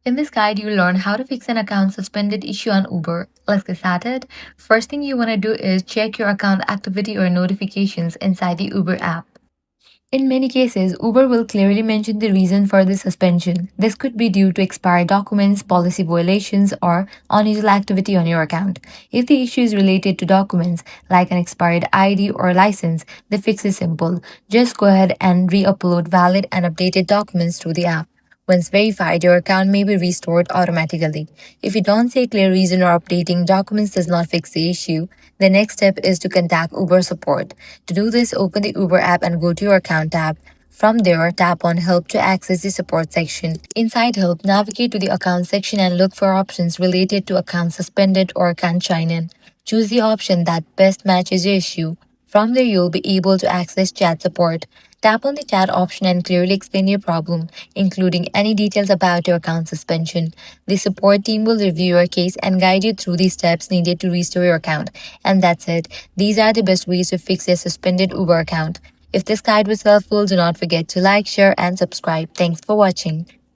In this guide, you'll learn how to fix an account suspended issue on Uber. Let's get started. First thing you want to do is check your account activity or notifications inside the Uber app. In many cases, Uber will clearly mention the reason for the suspension. This could be due to expired documents, policy violations, or unusual activity on your account. If the issue is related to documents, like an expired ID or license, the fix is simple. Just go ahead and re upload valid and updated documents to the app. Once verified, your account may be restored automatically. If you don't see a clear reason or updating documents does not fix the issue, the next step is to contact Uber support. To do this, open the Uber app and go to your account tab. From there, tap on Help to access the support section. Inside Help, navigate to the Account section and look for options related to account suspended or account sign-in. Choose the option that best matches your issue. From there, you'll be able to access chat support. Tap on the chat option and clearly explain your problem, including any details about your account suspension. The support team will review your case and guide you through the steps needed to restore your account. And that's it. These are the best ways to fix your suspended Uber account. If this guide was helpful, do not forget to like, share, and subscribe. Thanks for watching.